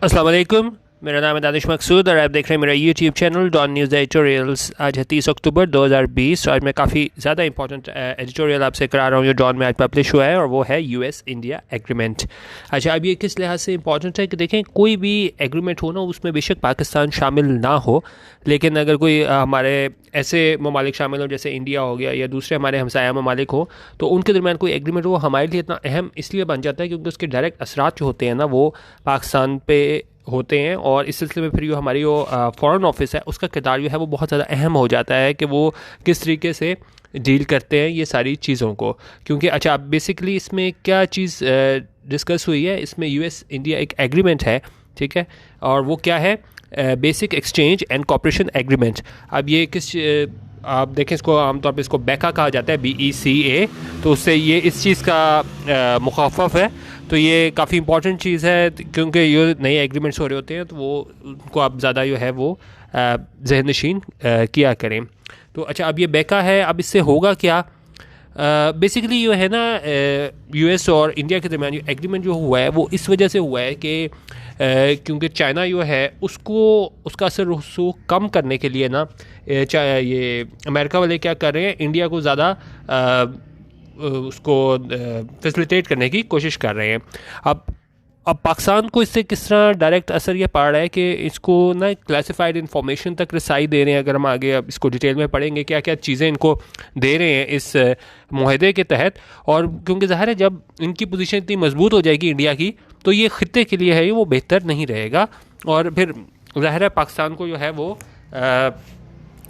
अस्सलाम वालेकुम। मेरा नाम है दानिश मकसूद और आप देख रहे हैं मेरा YouTube channel Dawn news editorials. आज है 30 अक्टूबर 2020 और आज मैं काफ़ी ज़्यादा इंपॉर्टेंट एडिटोरियल आपसे करा रहा हूँ जो डॉन में आज पब्लिश हुआ है और वो है यूएस इंडिया एग्रीमेंट। अच्छा, अब ये किस लिहाज से इंपॉर्टेंट है कि देखें, कोई भी एग्रीमेंट हो ना, उसमें बेशक पाकिस्तान शामिल ना हो, लेकिन अगर कोई हमारे ऐसे ममालिक शामिल हो जैसे इंडिया हो गया या दूसरे हमारे हमसाया ममालिक हो, तो उनके दरमियान कोई एग्रीमेंट हो हमारे लिए इतना अहम इसलिए बन जाता है क्योंकि उसके डायरेक्ट असरात जो होते हैं ना वो पाकिस्तान पे होते हैं। और इस सिलसिले में फिर जो हमारी जो फ़ॉरेन ऑफिस है उसका किरदार जो है वो बहुत ज़्यादा अहम हो जाता है कि वो किस तरीके से डील करते हैं ये सारी चीज़ों को। क्योंकि अच्छा, बेसिकली इसमें क्या चीज़ डिस्कस हुई है, इसमें यूएस इंडिया एक एग्रीमेंट है, ठीक है, और वो क्या है, basic exchange and cooperation agreement. अब ये किस आप देखें, इसको आमतौर पर इसको बेका कहा जाता है, BECA, तो उससे ये इस चीज़ का मुखाफ़फ़ है। तो ये काफ़ी इंपॉर्टेंट चीज़ है क्योंकि ये नए एग्रीमेंट्स हो रहे होते हैं तो वो उनको आप ज़्यादा जो है वो ज़हन नशीन किया करें। तो अच्छा, अब ये बेका है, अब इससे होगा क्या? बेसिकली जो है ना, यूएस और इंडिया के दरमियान जो एग्रीमेंट जो हुआ है वो इस वजह से हुआ है कि क्योंकि चाइना जो है उसको उसका असर रसूख कम करने के लिए ना, ये अमेरिका वाले क्या कर रहे हैं, इंडिया को ज़्यादा उसको फैसिलिटेट करने की कोशिश कर रहे हैं। अब पाकिस्तान को इससे किस तरह डायरेक्ट असर ये पड़ रहा है कि इसको ना क्लासिफाइड इन्फॉर्मेशन तक रसाई दे रहे हैं। अगर हम आगे अब इसको डिटेल में पढ़ेंगे क्या क्या चीज़ें इनको दे रहे हैं इस मुआहदे के तहत, और क्योंकि ज़ाहिर है जब इनकी पोजीशन इतनी मजबूत हो जाएगी इंडिया की तो ये ख़ित्ते के लिए है वो बेहतर नहीं रहेगा, और फिर ज़ाहिर है पाकिस्तान को जो है वो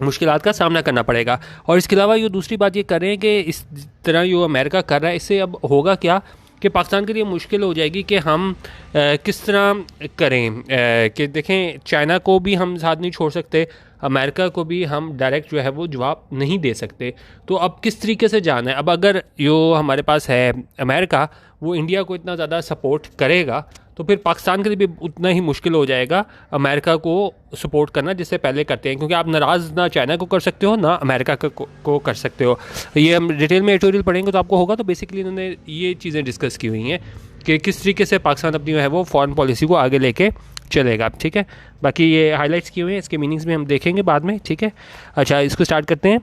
मुश्किलात का सामना करना पड़ेगा। और इसके अलावा ये दूसरी बात ये कर रहे हैं कि इस तरह जो अमेरिका कर रहा है इससे अब होगा क्या कि पाकिस्तान के लिए मुश्किल हो जाएगी कि हम किस तरह करें, कि देखें, चाइना को भी हम साथ नहीं छोड़ सकते, अमेरिका को भी हम डायरेक्ट जो है वो जवाब नहीं दे सकते। तो अब किस तरीके से जाना है? अब अगर जो हमारे पास है अमेरिका वो इंडिया को इतना ज़्यादा सपोर्ट करेगा तो फिर पाकिस्तान के लिए भी उतना ही मुश्किल हो जाएगा अमेरिका को सपोर्ट करना जिससे पहले करते हैं, क्योंकि आप नाराज़ ना चाइना को कर सकते हो ना अमेरिका को कर सकते हो। ये हम डिटेल में एडिटोरियल पढ़ेंगे तो आपको होगा। तो बेसिकली इन्होंने ये चीज़ें डिस्कस की हुई हैं कि किस तरीके से पाकिस्तान अपनी जो है वो फॉरेन पॉलिसी को आगे लेके चलेगा, ठीक है। बाकी ये हाईलाइट्स किए हुए हैं, इसके मीनिंग्स में हम देखेंगे बाद में, ठीक है। अच्छा, इसको स्टार्ट करते हैं।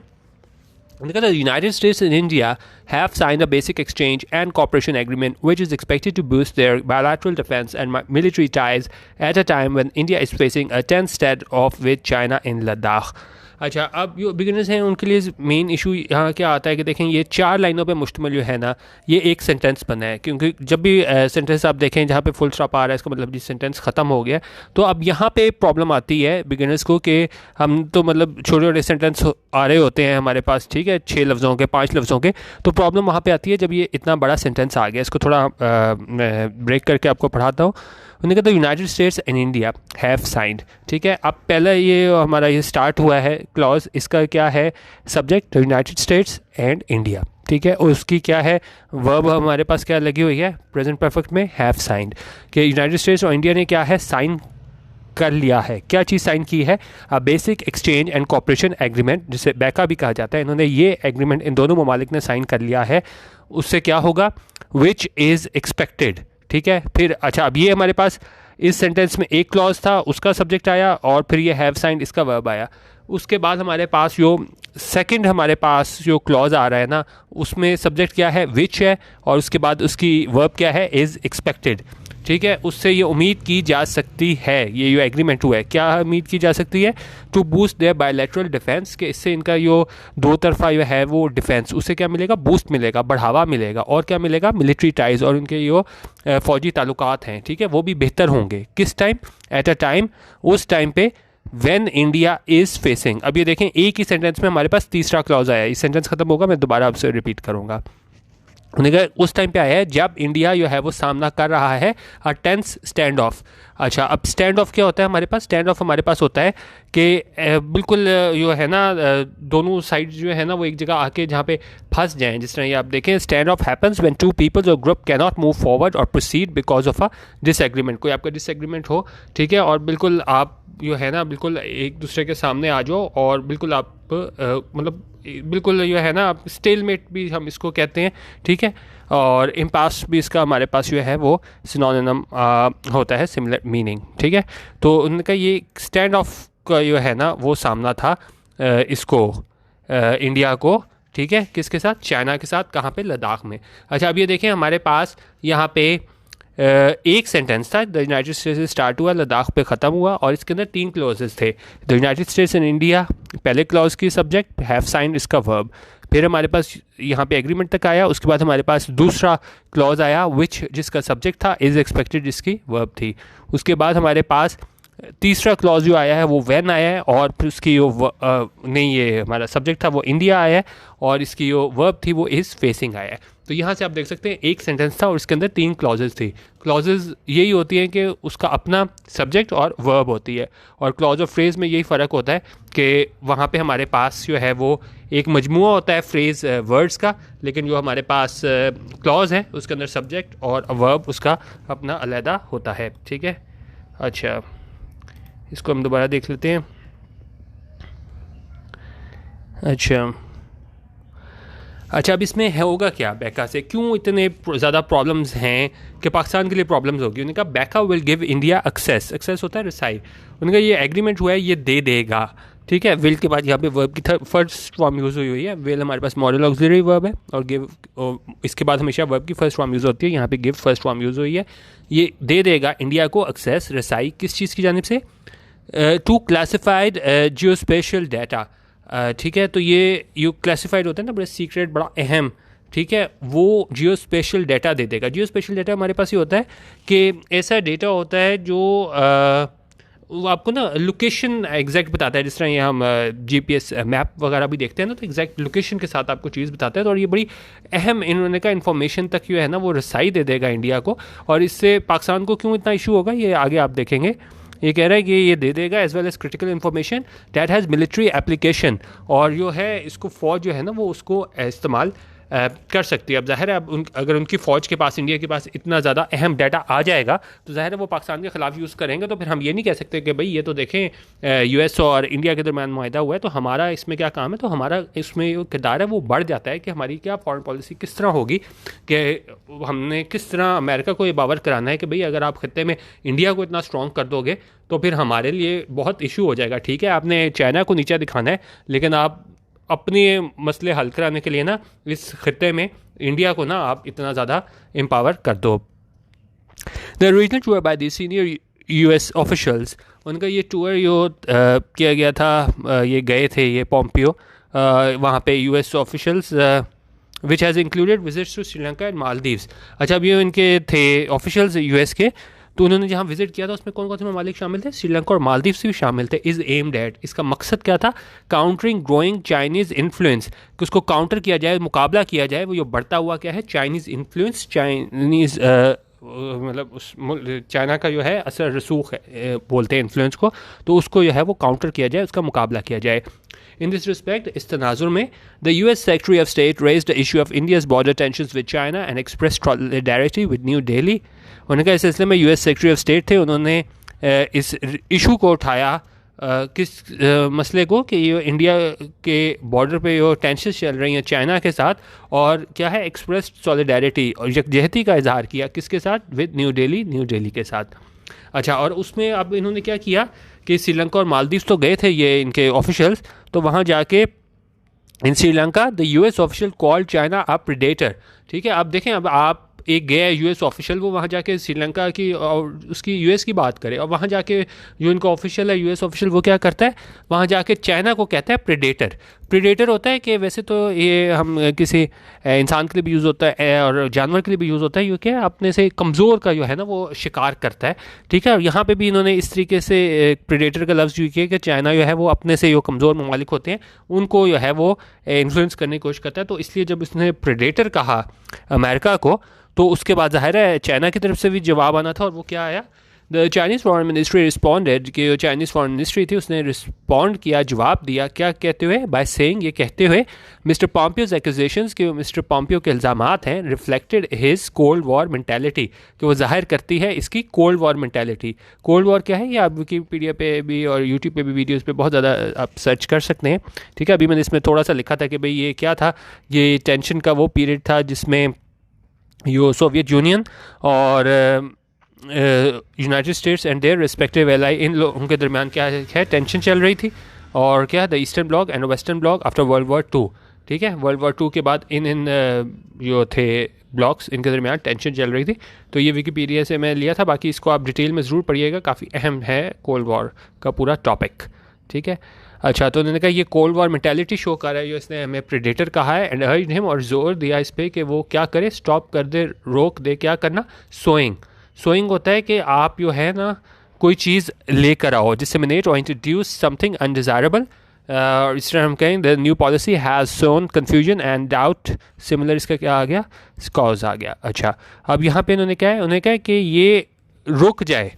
The United States and India have signed a basic exchange and cooperation agreement which is expected to boost their bilateral defense and military ties at a time when India is facing a tense standoff with China in Ladakh. अच्छा, अब जो beginners हैं उनके लिए main issue यहाँ क्या आता है कि देखें, ये 4 लाइनों पे मुश्तमिल जो है ना, ये एक सेंटेंस बना है। क्योंकि जब भी सेंटेंस आप देखें जहाँ पे फुल स्टॉप आ रहा है इसका मतलब जी सेंटेंस ख़त्म हो गया। तो अब यहाँ पे प्रॉब्लम आती है बिगिनर्स को कि हम तो मतलब छोटे छोटे सेंटेंस आ रहे होते हैं हमारे पास, ठीक है, 6 लफ्ज़ों के, 5 लफ्ज़ों के। तो प्रॉब्लम वहाँ पर आती है जब ये इतना बड़ा सेंटेंस आ गया। इसको थोड़ा ब्रेक करके आपको पढ़ाता हूँ। उन्होंने कहा United States and India have signed, ठीक है। अब पहला ये हमारा ये स्टार्ट हुआ है क्लॉज, इसका क्या है subject, United States and India, ठीक है। और उसकी क्या है वर्ब हमारे पास क्या लगी हुई है प्रेजेंट परफेक्ट में, हैव साइंड, कि यूनाइटेड स्टेट्स और इंडिया ने क्या है साइन कर लिया है। क्या चीज़ साइन की है? Basic exchange and cooperation agreement, जिसे बेका भी कहा जाता है। इन्होंने ये एग्रीमेंट इन दोनों ममालिक ने साइन कर लिया है। उससे क्या होगा, विच इज़ एक्सपेक्टेड, ठीक है। फिर अच्छा, अब ये हमारे पास इस सेंटेंस में एक क्लॉज था, उसका सब्जेक्ट आया, और फिर ये हैव साइंड, इसका वर्ब आया। उसके बाद हमारे पास जो सेकंड हमारे पास जो क्लॉज आ रहा है ना, उसमें सब्जेक्ट क्या है, विच है, और उसके बाद उसकी वर्ब क्या है, इज़ एक्सपेक्टेड, ठीक है। उससे ये उम्मीद की जा सकती है, ये जो एग्रीमेंट हुआ है क्या उम्मीद की जा सकती है, to boost their bilateral defence, कि इससे इनका जो दो तरफा जो है वो डिफेंस, उससे क्या मिलेगा, बूस्ट मिलेगा, बढ़ावा मिलेगा, और क्या मिलेगा, मिलिट्री टाइज, और उनके जो फ़ौजी ताल्लुकात हैं, ठीक है, वो भी बेहतर होंगे। किस टाइम? एट अ टाइम, उस टाइम पे व्हेन इंडिया इज़ फेसिंग। अब ये देखें, एक ही सेंटेंस में हमारे पास तीसरा क्लॉज आया। इस सेंटेंस खत्म होगा, मैं दोबारा आपसे रिपीट करूँगा। उन्होंने उस टाइम पे आया है जब इंडिया जो है वो सामना कर रहा है अ टेंस स्टैंड ऑफ। अच्छा, अब स्टैंड ऑफ क्या होता है हमारे पास? स्टैंड ऑफ हमारे पास होता है कि बिल्कुल जो है ना, दोनों साइड जो है ना वो एक जगह आके जहाँ पे फंस जाएं। जिस तरह ये आप देखें, standoff happens when two peoples और group can not move forward और proceed because of a disagreement. कोई आपका डिसएग्रीमेंट हो, ठीक है, और बिल्कुल आप जो है ना बिल्कुल एक दूसरे के सामने आ जाओ और बिल्कुल आप मतलब बिल्कुल जो है ना स्टेलमेट भी हम इसको कहते हैं, ठीक है। और इम्पास भी इसका हमारे पास जो है वो सिनोनिम होता है, सिमिलर मीनिंग, ठीक है। तो उनका ये स्टैंड ऑफ का जो है ना वो सामना था इसको इंडिया को, ठीक है, किसके साथ, चाइना के साथ। कहाँ पे, लद्दाख में। अच्छा अब ये देखें हमारे पास यहाँ पे एक सेंटेंस था, द यूनाइटेड स्टेट्स से स्टार्ट हुआ, लद्दाख पे ख़त्म हुआ, और इसके अंदर 3 क्लॉजेस थे। The United States and India, पहले क्लॉज की सब्जेक्ट, हैव साइंड इसका वर्ब। फिर हमारे पास यहाँ पे एग्रीमेंट तक आया, उसके बाद हमारे पास दूसरा क्लॉज आया विच, जिसका सब्जेक्ट था, इज़ एक्सपेक्टेड जिसकी वर्ब थी। उसके बाद हमारे पास तीसरा क्लॉज जो आया है वो वैन आया है, और फिर उसकी जो नहीं ये हमारा सब्जेक्ट था वो इंडिया आया है, और इसकी जो वर्ब थी वो इज़ फेसिंग आया है। तो यहाँ से आप देख सकते हैं एक सेंटेंस था और इसके अंदर 3 क्लॉजेज थी। क्लॉजेज यही होती हैं कि उसका अपना सब्जेक्ट और वर्ब होती है, और क्लॉज ऑफ फ्रेज़ में यही फ़र्क होता है कि वहाँ पे हमारे पास जो है वो एक मजमुआ होता है फ्रेज़ वर्ड्स का, लेकिन जो हमारे पास क्लॉज है उसके अंदर सब्जेक्ट और वर्ब उसका अपना अलहदा होता है, ठीक है। अच्छा इसको हम दोबारा देख लेते हैं। अच्छा अब इसमें होगा क्या बैका से, क्यों इतने ज़्यादा प्रॉब्लम्स हैं कि पाकिस्तान के लिए प्रॉब्लम्स होगी। उन्होंने कहा बैका will give India access, access होता है रिसाई। उन्होंने कहा ये एग्रीमेंट हुआ है, ये दे देगा, ठीक है। विल के बाद यहाँ पे वर्ब की फर्स्ट फॉर्म यूज़ हुई है। विल हमारे पास मॉडल ऑक्सिलरी वर्ब है, और गिव इसके बाद हमेशा वर्ब की फर्स्ट फॉर्म यूज़ होती है, यहाँ पे गिव फर्स्ट फॉर्म यूज़ हुई है। ये दे देगा इंडिया को एक्सेस रिसाई, किस चीज़ की जानिब से, टू क्लासिफाइड जियोस्पेशियल डाटा, ठीक है। तो ये क्लासिफाइड होता है ना, बड़ा सीक्रेट, बड़ा अहम, ठीक है, वो जियोस्पेशियल डाटा दे देगा। जियोस्पेशियल डाटा हमारे पास ये होता है कि ऐसा डेटा होता है जो वो आपको ना लोकेशन एग्जैक्ट बताता है। जिस तरह ये हम GPS मैप वगैरह भी देखते हैं ना, तो एग्जैक्ट लोकेशन के साथ आपको चीज़ बताता है। तो और ये बड़ी अहम इन्होंने कहा इन्फॉर्मेशन तक जो है ना वो रसाई दे देगा इंडिया को, और इससे पाकिस्तान को क्यों इतना इशू होगा ये आगे आप देखेंगे। ये कह रहा है कि ये दे देगा as well as critical information that has military application, और जो है इसको फ़ौज जो है ना वो उसको इस्तेमाल कर सकती है। अब जाहिर है अब अगर उनकी फ़ौज के पास, इंडिया के पास इतना ज़्यादा अहम डाटा आ जाएगा तो जाहिर है वो पाकिस्तान के ख़िलाफ़ यूज़ करेंगे। तो फिर हम ये नहीं कह सकते कि भाई ये तो देखें US और इंडिया के दरमियान मुआहदा हुआ है तो हमारा इसमें क्या काम है। तो हमारा इसमें जो किरदार है वो बढ़ जाता है कि हमारी क्या फॉरेन पॉलिसी किस तरह होगी, कि हमने किस तरह अमेरिका को ये बावर कराना है कि भाई अगर आप खत्ते में इंडिया को इतना स्ट्रॉन्ग कर दोगे तो फिर हमारे लिए बहुत इशू हो जाएगा। ठीक है, आपने चाइना को नीचा दिखाना है, लेकिन आप अपने मसले हल कराने के लिए ना इस खत्ते में इंडिया को ना आप इतना ज़्यादा एम्पावर कर दो। The regional tour by the senior US officials, उनका ये टूर जो किया गया था, ये गए थे ये पोम्पियो वहाँ पे US officials which has included visits to Sri Lanka and Maldives. अच्छा अब ये इनके थे ऑफिशल्स US के, तो उन्होंने जहाँ विजिट किया था उसमें कौन कौन से ममालिक शामिल थे, श्रीलंका और मालदीव से भी शामिल थे। इज़ एम्ड एट, इसका मकसद क्या था, काउंटरिंग ग्रोइंग चाइनीज़ इन्फ्लुएंस, कि उसको काउंटर किया जाए, मुकाबला किया जाए वो जो बढ़ता हुआ क्या है चाइनीज़ इन्फ्लुएंस, चाइनीज़ मतलब उस चाइना का जो है असर रसूख है, बोलते हैं इन्फ्लुएंस को, तो उसको जो है वो काउंटर किया जाए, उसका मुकाबला किया जाए। In this respect, इस तनाजुर में the US Secretary of State raised the issue of India's border tensions with China and expressed solidarity with New Delhi। उन्होंने कहा इस सिलसिले में US Secretary of State थे, उन्होंने इस इशू को उठाया, किस मसले को, कि ये इंडिया के बॉर्डर पे जो टेंशन्स चल रही हैं चाइना के साथ, और क्या है एक्सप्रेस्ड सॉलिडारिटी और यकजहती का इजहार किया, किसके साथ, विद न्यू दिल्ली के साथ। अच्छा और उसमें अब इन्होंने क्या किया कि श्रीलंका और मालदीव तो गए थे ये इनके ऑफिशियल्स, तो वहाँ जाके in Sri Lanka the US official called China a predator. ठीक है, अब देखें, अब आप एक गया है US ऑफिशियल, वो वहाँ जाके श्रीलंका की और उसकी US की बात करे, और वहाँ जाके जो इनका ऑफिशियल है US ऑफिशियल वो क्या करता है, वहाँ जाके चाइना को कहता है प्रेडेटर। प्रेडेटर होता है कि वैसे तो ये हम किसी इंसान के लिए भी यूज़ होता है और जानवर के लिए भी यूज़ होता है, ये क्या अपने से कमज़ोर का जो है ना वो शिकार करता है। ठीक है, और यहाँ पे भी इन्होंने इस तरीके से प्रेडेटर का लफ्ज़ यूज़ किया कि चाइना जो है वो अपने से जो कमज़ोर ममालिक होते हैं उनको जो है वो इन्फ्लुएंस करने की कोशिश करता है। तो इसलिए जब इसने प्रेडेटर कहा अमेरिका को, तो उसके बाद ज़ाहिर है चाइना की तरफ से भी जवाब आना था, और वो क्या आया, the Chinese foreign ministry responded कि जो चाइनीज़ फॉरेन मिनिस्ट्री थी उसने रिस्पॉन्ड किया, जवाब दिया, क्या कहते हुए, बाय सेइंग, ये कहते हुए, मिस्टर पॉम्पियोज एक्यूजेशंस कि मिस्टर पॉम्पियो के इल्ज़ामात हैं reflected his cold war mentality, कि वो जाहिर करती है इसकी cold war mentality. Cold war क्या है ये आप विकीपीडिया पे भी और यूट्यूब पे भी वीडियोज़ पे बहुत ज़्यादा आप सर्च कर सकते हैं, ठीक है। अभी मैंने इसमें थोड़ा सा लिखा था कि भाई ये क्या था, ये टेंशन का वो पीरियड था जिसमें यो सोवियत यूनियन और United States and their respective ally, इन लोगों के दरमियान क्या है टेंशन चल रही थी, और क्या the eastern bloc and western bloc after World War Two, ठीक है। वर्ल्ड वॉर टू के बाद इन जो थे ब्लॉक्स, इनके दरमियान टेंशन चल रही थी। तो ये विकीपीडिया से मैं लिया था, बाकी इसको आप डिटेल में ज़रूर पढ़िएगा, काफ़ी अहम है कोल्ड वॉर का पूरा टॉपिक, ठीक है। अच्छा, तो उन्होंने कहा ये कोल्ड वॉर मेंटालिटी शो कर रहा है, जो इसने हमें प्रेडेटर कहा है, एंड अर्ज्ड हिम, और जोर दिया इस पे कि वो क्या करे, स्टॉप कर दे, रोक दे, क्या करना, सोइंग। सोइंग होता है कि आप जो है ना कोई चीज़ लेकर आओ, डिसेमिनेट और इंट्रोड्यूस समथिंग अनडिज़ायरेबल, इस तरह हम कहें the new policy has sown confusion and doubt, similar इसका क्या आ गया, कॉज आ गया। अच्छा, अब यहाँ पे उन्होंने क्या है, उन्होंने कहा कि ये रुक जाए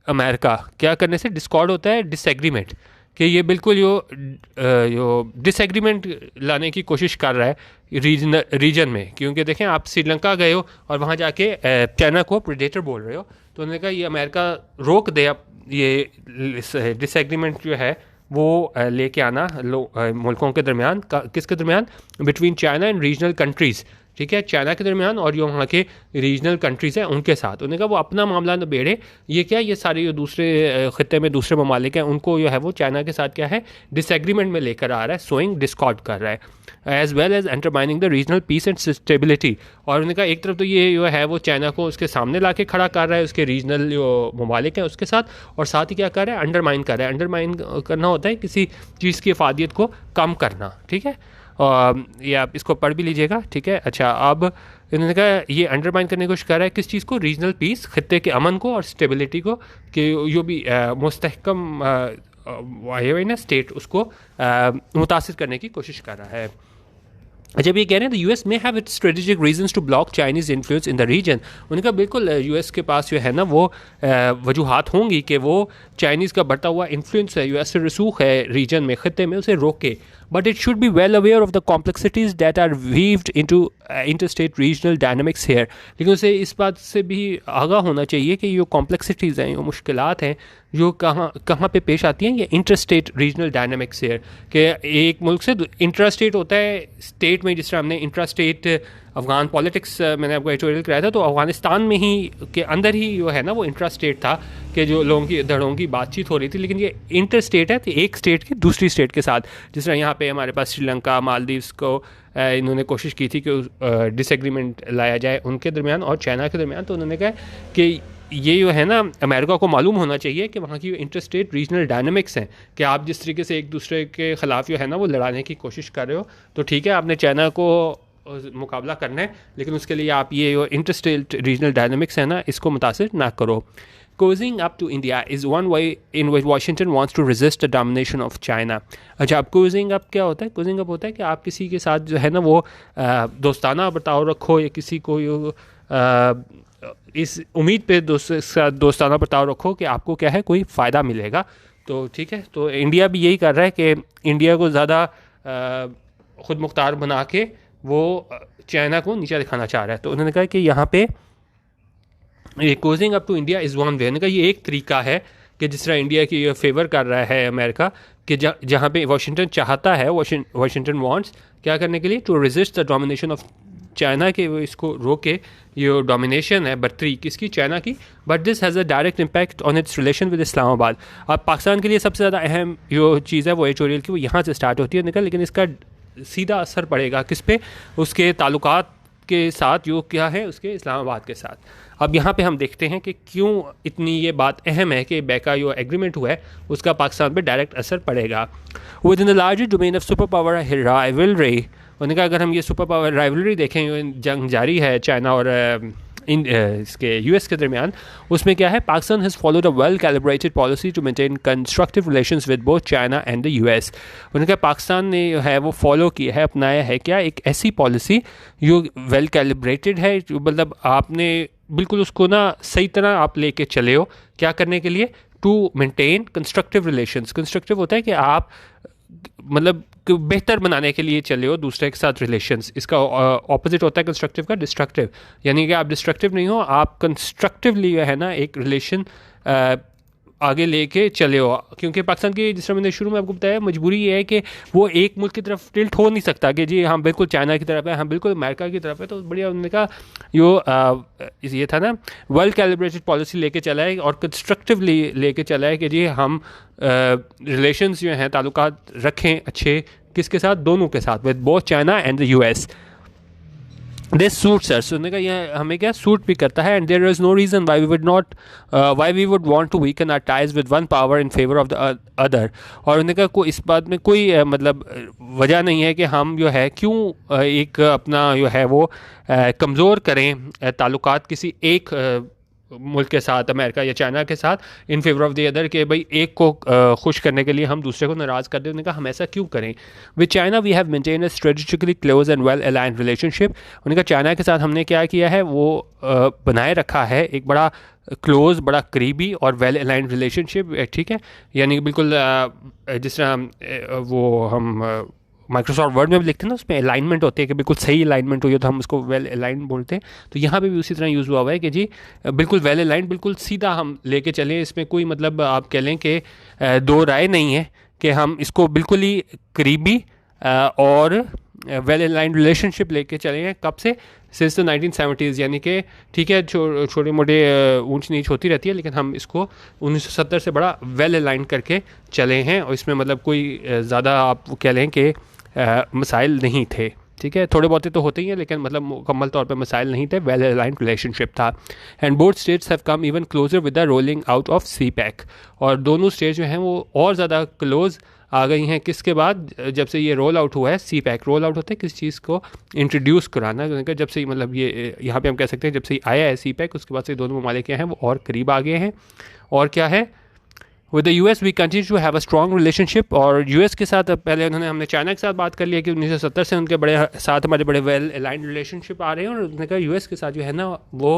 अमेरिका क्या करने से, डिस्कॉर्ड होता है डिसएग्रीमेंट, कि ये बिल्कुल यो डिसएग्रीमेंट लाने की कोशिश कर रहा है रीजन में, क्योंकि देखें आप श्रीलंका गए हो और वहाँ जाके चाइना को प्रेडेटर बोल रहे हो, तो उन्होंने कहा ये अमेरिका रोक दे अब ये डिसएग्रीमेंट जो है वो लेके आना मुल्कों के दरमियान, किसके दरमियान, between China and regional countries, ठीक है, चाइना के दरमियान और जो वहाँ के रीजनल कंट्रीज़ हैं उनके साथ। उन्होंने कहा वो अपना मामला न बेड़े, ये क्या, ये सारे जो दूसरे ख़त्े में दूसरे ममालिक हैं उनको जो है वो चाइना के साथ क्या है डिसएग्रीमेंट में लेकर आ रहा है, सोइंग डिस्कॉर्ड कर रहा है, as well as undermining the regional peace and stability. और उन्होंने कहा एक तरफ तो ये जो है वो चाइना को उसके सामने ला के खड़ा कर रहा है उसके रीजनल जो ममालिक हैं उसके साथ, और साथ ही क्या कर रहा है, अंडरमाइन कर रहा है। अंडरमाइन करना होता है किसी चीज़ की अफादियत को कम करना, ठीक है, ये आप इसको पढ़ भी लीजिएगा, ठीक है। अच्छा, अब इन्होंने कहा ये अंडरमाइन करने की कोशिश कर रहा है किस चीज़ को, रीजनल पीस, खत्ते के अमन को और स्टेबिलिटी को, कि जो भी मुस्तहकम वाहिद ना स्टेट उसको मुतासिर करने की कोशिश कर रहा है। जब ये कह रहे हैं the US may have its strategic reasons to block Chinese influence in the region, उनका बिल्कुल यूएस के पास जो है ना वो वजूहात होंगी कि वो चाइनीज़ का बढ़ता हुआ इन्फ्लुएंस है, यूएस से रसूख है रीजन में, खत्ते में, उसे रोके, but it should be well aware of the complexities that are weaved into interstate regional dynamics here, लेकिन उसे इस बात से भी आगाह होना चाहिए कि ये कॉम्प्लेक्सिटीज़ हैं, ये मुश्किलात हैं जो कहाँ पे पेश आती हैं, ये इंटरस्टेट रीजनल डायनामिक्स हेयर, कि एक मुल्क से इंट्रास्टेट होता है स्टेट में, जिस तरह हमने इंट्रास्टेट अफ़गान पॉलिटिक्स मैंने आपको एडिटोरियल कराया था, तो अफ़गानिस्तान में ही के अंदर ही जो है ना वो इंट्रास्टेट था कि जो लोगों की धड़ों की बातचीत हो रही थी, लेकिन ये इंटरस्टेट है, तो एक स्टेट की दूसरी स्टेट के साथ, जिस तरह यहाँ पे हमारे पास श्रीलंका, मालदीव्स को इन्होंने कोशिश की थी कि डिसएग्रीमेंट लाया जाए उनके दरमियान और चाइना के दरमियान, तो उन्होंने कहा कि ये जो है ना अमेरिका को मालूम होना चाहिए कि वहाँ की इंटरस्टेट रीजनल डायनामिक्स हैं, कि आप जिस तरीके से एक दूसरे के ख़िलाफ़ जो है ना वो लड़ाने की कोशिश कर रहे हो, तो ठीक है आपने चाइना को मुकाबला करना है, लेकिन उसके लिए आप ये जो इंटरस्टेट रीजनल डायनामिक्स है ना इसको मुतासिर ना करो। Cozying up to India is one way in which Washington wants to resist the domination of China. अच्छा, अब cozying up क्या होता है? cozying up होता है कि आप किसी के साथ जो है ना वो दोस्ताना बर्ताव रखो, या किसी को इस उम्मीद पे दोस्ताना बर्ताव रखो कि आपको क्या है कोई फ़ायदा मिलेगा। तो ठीक है, तो इंडिया भी यही कर रहा है कि इंडिया को ज़्यादा ख़ुद मुख्तार बना के वो चाइना को नीचा दिखाना चाह रहा है। तो उन्होंने कहा कि यहाँ पे cosying up to India is one way, उन्होंने कहा ये एक तरीका है कि जिस तरह इंडिया की फेवर कर रहा है अमेरिका, कि जहाँ पे वाशिंगटन चाहता है, वाशिंगटन वांट्स क्या करने के लिए, to resist the domination of China, के वो इसको रोके, ये डोमिनेशन है बर्तरी किसकी, चाइना की, but this has a direct impact on it's relation with Islamabad. अब पाकिस्तान के लिए सबसे ज़्यादा अहम जो चीज़ है वो एडिटोरियल की वो यहाँ से स्टार्ट होती है निकल, लेकिन इसका सीधा असर पड़ेगा किस पे, उसके ताल्लुकात के साथ, जो क्या है उसके इस्लामाबाद के साथ। अब यहाँ पे हम देखते हैं कि क्यों इतनी ये बात अहम है कि बेका जो एग्रीमेंट हुआ है उसका पाकिस्तान पे डायरेक्ट असर पड़ेगा। With in the larger domain of super power rivalry, उन्होंने कहा अगर हम ये सुपर पावर राइवलरी देखें, जंग जारी है चाइना और इसके यूएस के दरमियान, उसमें क्या है, Pakistan has followed a well calibrated policy to maintain constructive relations with both China and the US. उन्होंने कहा पाकिस्तान ने जो है वो फॉलो किया है, अपनाया है क्या, एक ऐसी पॉलिसी जो वेल कैलिब्रेटेड है, मतलब आपने बिल्कुल उसको ना सही तरह आप लेके चले हो, क्या करने के लिए, to maintain constructive relations. Constructive होता है कि आप मतलब बेहतर बनाने के लिए चले हो दूसरे के साथ रिलेशंस। इसका ऑपोजिट होता है कंस्ट्रक्टिव का, डिस्ट्रक्टिव, यानी कि आप डिस्ट्रक्टिव नहीं हो, आप कंस्ट्रक्टिवली है ना एक रिलेशन आगे लेके चले हो। क्योंकि पाकिस्तान की, जिस तरह मैंने शुरू में आपको बताया, मजबूरी ये है कि वो एक मुल्क की तरफ टिल्ट हो नहीं सकता कि जी हम बिल्कुल चाइना की तरफ है, हम बिल्कुल अमेरिका की तरफ है। तो बढ़िया उन्होंने कहा ये था ना, वेल कैलिब्रेटेड पॉलिसी लेके चला है और कंस्ट्रक्टिवली लेके चला है कि जी हम रिलेशंस जो हैं, ताल्लुकात रखें अच्छे, किसके साथ, दोनों के साथ, with both China and the US. This suits us, उन्होंने कहा यह हमें क्या सूट भी करता है। And there is no reason why we would want to weaken our ties with one power in favour of the other. और उन्होंने कहा कोई इस बात में कोई मतलब वजह नहीं है कि हम जो है क्यों एक अपना जो है वो कमज़ोर करें ताल्लुकात किसी एक मुल्क के साथ, अमेरिका या चाइना के साथ, इन फेवर ऑफ द अदर, के भाई एक को खुश करने के लिए हम दूसरे को नाराज़ कर दें। उन्होंने कहा हम ऐसा क्यों करें। With China we have maintain a strategically close and well aligned relationship. उन्होंने कहा चाइना के साथ हमने क्या किया है, वो बनाए रखा है एक बड़ा क्लोज, बड़ा करीबी और वेल अलाइंड रिलेशनशिप, ठीक है। यानी बिल्कुल जिस तरह वो हम माइक्रोसॉफ्ट वर्ड में भी लिखते हैं ना, उसमें अलाइनमेंट होती है कि बिल्कुल सही अलाइनमेंट हुई हो तो हम उसको वेल अलाइंड बोलते हैं। तो यहाँ पे भी उसी तरह यूज़ हुआ हुआ है कि जी बिल्कुल वेल अलाइंड, बिल्कुल सीधा हम लेके चलें। इसमें कोई मतलब आप कह लें कि दो राय नहीं है कि हम इसको बिल्कुल ही करीबी और वेल अलाइंड रिलेशनशिप लेके चले हैं। कब से, सिंस द 1970s, यानी कि ठीक है छोटे मोटे ऊंच नीच होती रहती है, लेकिन हम इसको 1970 से बड़ा वेल अलाइंड करके चले हैं। और इसमें मतलब कोई ज़्यादा आप कह लें कि मसाइल नहीं थे, ठीक है। थोड़े बहुत तो होते ही हैं, लेकिन मतलब मुकम्मल तौर पे मसाइल नहीं थे, वेल अलाइंड रिलेशनशिप था। And both states have come even closer with the rolling out of CPEC। और दोनों स्टेट्स जो हैं वो और ज़्यादा क्लोज आ गई हैं किसके बाद, जब से ये रोल आउट हुआ है CPEC। रोल आउट होता है किस चीज़ को इंट्रोड्यूस कराना, जब से मतलब ये यहाँ पे हम कह सकते हैं जब से आया है CPEC, उसके बाद से दोनों ममालिक क्या हैं वो और करीब आ गए हैं। और क्या है, with the US we continue to have a strong relationship. और US के साथ पहले हमने चाइना के साथ बात कर लिया कि 1970 से उनके बड़े साथ हमारे बड़े वेल अलाइंड रिलेशनशिप आ रहे हैं। और उन्होंने कहा US के साथ जो है ना वो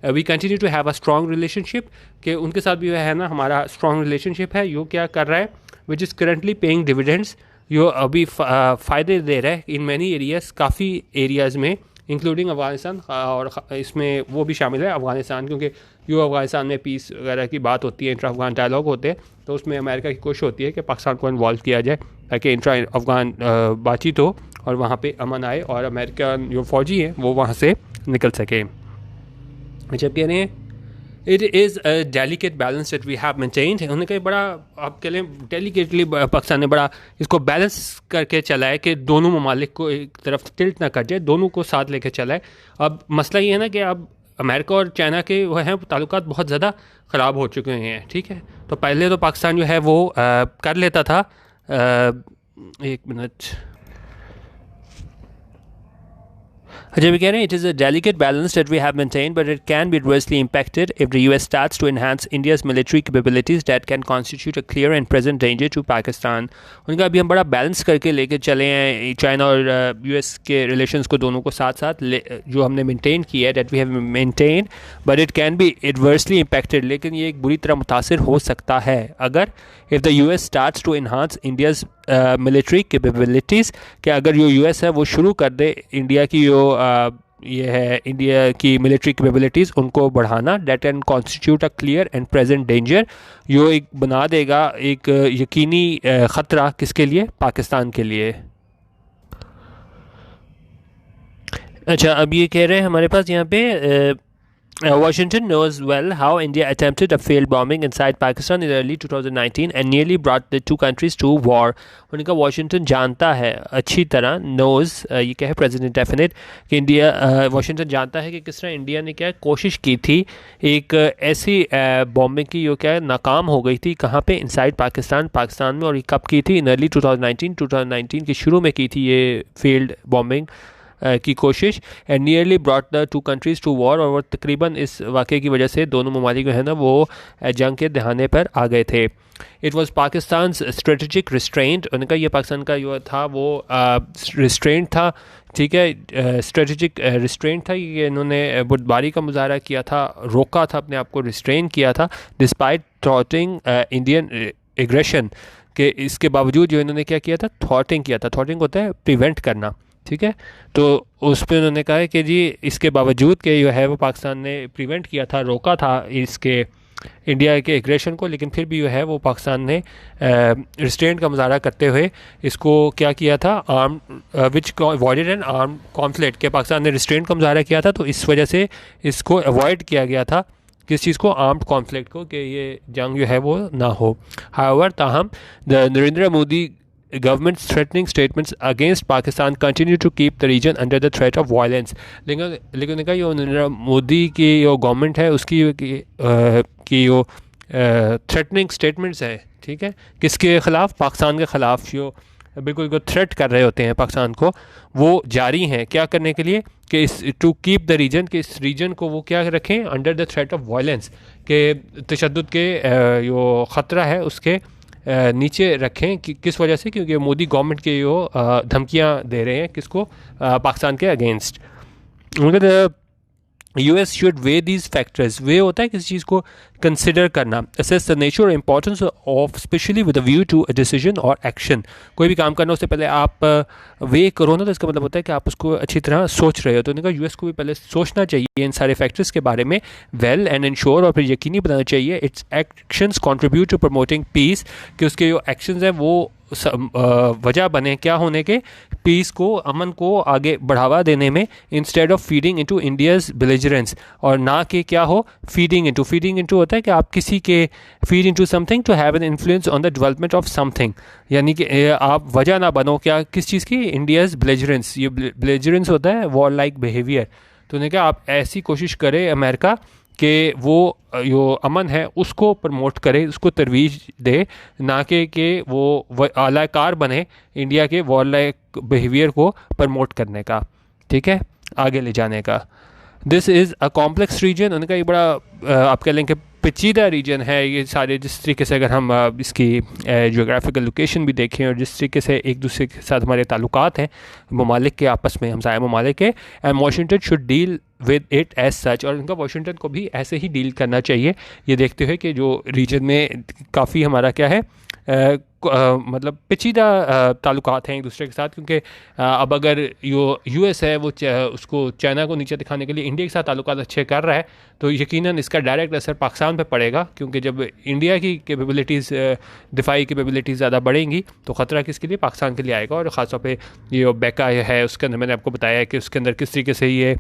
we continue to have a strong relationship, कि उनके साथ भी है ना हमारा स्ट्रॉन्ग रिलेशनशिप है। यो क्या कर रहा है, which is currently paying dividends, यो अभी फ़ायदे दे रहा है इन मैनी एरियाज़, काफ़ी एरियाज़ में, इंक्लूडिंग अफ़गानिस्तान। और इसमें वो भी शामिल है अफ़गानिस्तान, क्योंकि यो अफ़गानिस्तान में पीस वगैरह की बात होती है, इंट्रा अफ़गान डायलॉग होते हैं, तो उसमें अमेरिका की कोशिश होती है कि पाकिस्तान को इन्वॉल्व किया जाए ताकि इंट्रा अफ़गान बातचीत हो और वहाँ पे अमन आए और अमेरिकन जो फ़ौजी हैं वो वहाँ से निकल सकें। जब कह रहे हैं it is a delicate balance that we have maintained, उन्होंने कहा बड़ा आप कह लें डेलिकेटली पाकिस्तान ने बड़ा इसको बैलेंस करके चला है कि दोनों ममालिक को एक तरफ टिल्ट ना कर जाए, दोनों को साथ लेके चला है। अब मसला ये है ना कि अब अमेरिका और चाइना के वो हैं ताल्लुकात बहुत ज़्यादा ख़राब हो चुके हैं, ठीक है। तो पहले तो पाकिस्तान जो है वो कर लेता था, एक मिनट, जब कह रहे हैं it is a delicate balance that we have maintained but it can be adversely impacted if the US starts to enhance India's military capabilities that can constitute a clear and present danger to Pakistan। उनका अभी हम बड़ा balance करके लेके चले हैं China और US के रिलेशंस को, दोनों को साथ साथ जो हमने मेंटेन किया है, that we have maintain, but it can be adversely impacted, लेकिन ये एक बुरी तरह मुतासिर हो सकता है अगर if the US starts to enhance India's military capabilities, कि अगर जो US है वो शुरू कर दे इंडिया की जो ये है इंडिया की मिलिट्री कैपेबिलिटीज़ उनको बढ़ाना, that can constitute a clear and present danger, यो एक बना देगा एक यकीनी ख़तरा किसके लिए, पाकिस्तान के लिए। अच्छा, अब ये कह रहे हैं हमारे पास यहाँ पे Washington knows well how India attempted a failed bombing inside Pakistan in early 2019 and nearly brought the two countries to war। उनका Washington जानता है अच्छी तरह, knows ये क्या है प्रेजेंट डेफिनेट, कि इंडिया Washington जानता है कि किस तरह इंडिया ने क्या कोशिश की थी एक ऐसी बॉम्बिंग की जो क्या नाकाम हो गई थी, कहाँ पे, इनसाइड पाकिस्तान में। और ये कब की थी, इन अर्ली 2019 की शुरू में की थी ये फेल्ड बॉम्बिंग की कोशिश and nearly brought the two countries to war, और वो तकरीबन इस वाक़े की वजह से दोनों ममालिक जो है ना वो जंग के दहाने पर आ गए थे। It was Pakistan strategic restraint, उनका ये पाकिस्तान का जो था वो रिस्ट्रेंट था, ठीक है, स्ट्रेटजिक रिस्ट्रेंट था। ये इन्होंने बुर्दबारी का मुजाहरा किया था, रोका था, अपने आप को रिस्ट्रेन किया था डिस्पाइट थ्रॉटिंग इंडियन एग्रेशन के। इसके बावजूद जो इन्होंने क्या किया था, थ्रॉटिंग किया था। थ्रॉटिंग होता है प्रिवेंट करना, ठीक है। तो उस पर उन्होंने कहा है कि जी इसके बावजूद के जो है वो पाकिस्तान ने प्रिवेंट किया था, रोका था इसके इंडिया के एग्रेशन को, लेकिन फिर भी जो है वो पाकिस्तान ने रिस्ट्रेंट का मुजाहरा करते हुए इसको क्या किया था, आर्म विच अवॉइडेड एन आर्म कॉन्फ्लिक्ट के पाकिस्तान ने रिस्ट्रेंट का मुजाहरा किया था। तो इस वजह से इसको अवॉइड किया गया था, किस चीज़ को, आर्म्ड कॉन्फ्लिक्ट को, कि ये जंग जो है वो ना हो। हाउएवर ताहम the Narendra Modi government's threatening statements against Pakistan continue to keep the region under the threat of violence। लेकिन उन्होंने ये नरेंद्र मोदी की जो गवर्नमेंट है उसकी की जो थ्रेटनिंग स्टेटमेंट्स है, ठीक है, किसके ख़िलाफ़, पाकिस्तान के ख़िलाफ़, जो बिल्कुल को थ्रेट कर रहे होते हैं पाकिस्तान को, वो जारी हैं। क्या करने के लिए, कि इस टू कीप द रीजन, कि इस रीजन को वो क्या रखें, under the threat of violence, के तशद्दुद के जो ख़तरा है उसके नीचे रखें। कि किस वजह से, क्योंकि मोदी गवर्नमेंट के जो धमकियां दे रहे हैं किसको, पाकिस्तान के अगेंस्ट। उनका US should weigh these factors, weigh होता है किसी चीज़ को कंसिडर करना, असेस द नेचर और importance of especially with a view to a decision और एक्शन। कोई भी काम करना उससे पहले आप वे करो ना, तो इसका मतलब होता है कि आप उसको अच्छी तरह सोच रहे हो। तो उन्होंने कहा US को भी पहले सोचना चाहिए इन सारे फैक्टर्स के बारे में, वेल एंड इंश्योर, और फिर यकीनी बनाना चाहिए its actions contribute to promoting peace, कि उसके जो एक्शंस हैं वो वजह बने क्या होने के, पीस को, अमन को आगे बढ़ावा देने में, instead of feeding into India's belligerence, और ना कि क्या हो, फीडिंग इनटू होता है कि आप किसी के feed into something to have an influence on the development of something, यानी कि आप वजह ना बनो, क्या, किस चीज़ की, इंडियाज़ बेलिजरेंस। ये बेलिजरेंस होता है वॉर लाइक बिहेवियर। तो उन्होंने कहा आप ऐसी कोशिश करें अमेरिका कि वो जो अमन है उसको प्रमोट करे, उसको तरवीज दे, ना कि वो आलाकार बने इंडिया के वॉर लाइक बिहेवियर को प्रमोट करने का, ठीक है, आगे ले जाने का। This is a complex region, उनका ये बड़ा आप कह लें कि पेचीदा रीजन है ये सारे। जिस तरीके से अगर हम इसकी जोग्राफिकल लोकेशन भी देखें, और जिस तरीके से एक दूसरे के साथ हमारे ताल्लुकात हैं ममालिक के आपस में, हमसाया ममालिक के, and Washington should deal with it as such, और उनका वाशिंगटन को भी ऐसे ही डील करना चाहिए, ये देखते हुए कि जो रीजन में काफ़ी हमारा क्या है, मतलब पेचीदा ताल्लुकात हैं एक दूसरे के साथ। क्योंकि अब अगर US है वो उसको चाइना को नीचे दिखाने के लिए इंडिया के साथ ताल्लुकात अच्छे कर रहा है, तो यकीनन इसका डायरेक्ट असर पाकिस्तान पे पड़ेगा। क्योंकि जब इंडिया की कैपेबिलिटीज़, दिफाई कैपेबिलिटीज़ ज़्यादा बढ़ेंगी, तो ख़तरा किसके लिए, पाकिस्तान के लिए आएगा। और ख़ासतौर पे ये बेका है उसके अंदर मैंने आपको बताया है कि उसके अंदर किस तरीके से ये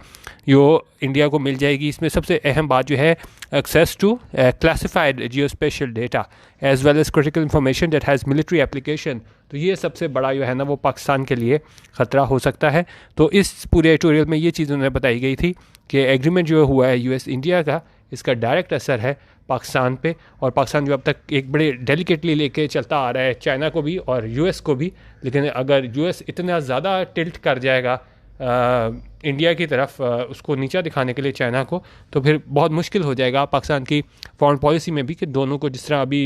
इंडिया को मिल जाएगी। इसमें सबसे अहम बात जो है, access to classified geospatial data as well as critical information that has military application. तो ये सबसे बड़ा जो है ना वो पाकिस्तान के लिए ख़तरा हो सकता है। तो इस पूरे ट्यूटोरियल में ये चीज़ उन्हें बताई गई थी कि एग्रीमेंट जो हुआ है US इंडिया का, इसका डायरेक्ट असर है पाकिस्तान पे। और पाकिस्तान जो अब तक एक बड़े डेलिकेटली लेके चलता आ रहा है चाइना को भी और US को भी, लेकिन अगर US इतना ज़्यादा टिल्ट कर जाएगा इंडिया की तरफ, उसको नीचा दिखाने के लिए चाइना को, तो फिर बहुत मुश्किल हो जाएगा पाकिस्तान की फॉरेन पॉलिसी में भी, कि दोनों को जिस तरह अभी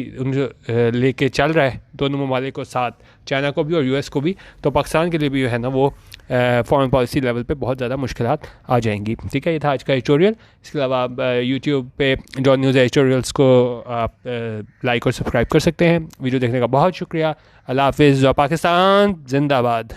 लेके चल रहा है दोनों ममालिक को साथ, चाइना को भी और US को भी, तो पाकिस्तान के लिए भी जो है ना वो फॉरेन पॉलिसी लेवल पे बहुत ज़्यादा मुश्किलात आ जाएंगी। ठीक है, ये था आज का एडिटोरियल। इसके अलावा आप यूट्यूब पे जॉन न्यूज़ एडिटोरियल्स को आप लाइक और सब्सक्राइब कर सकते हैं। वीडियो देखने का बहुत शुक्रिया। अल्लाह हाफिज़। पाकिस्तान जिंदाबाद।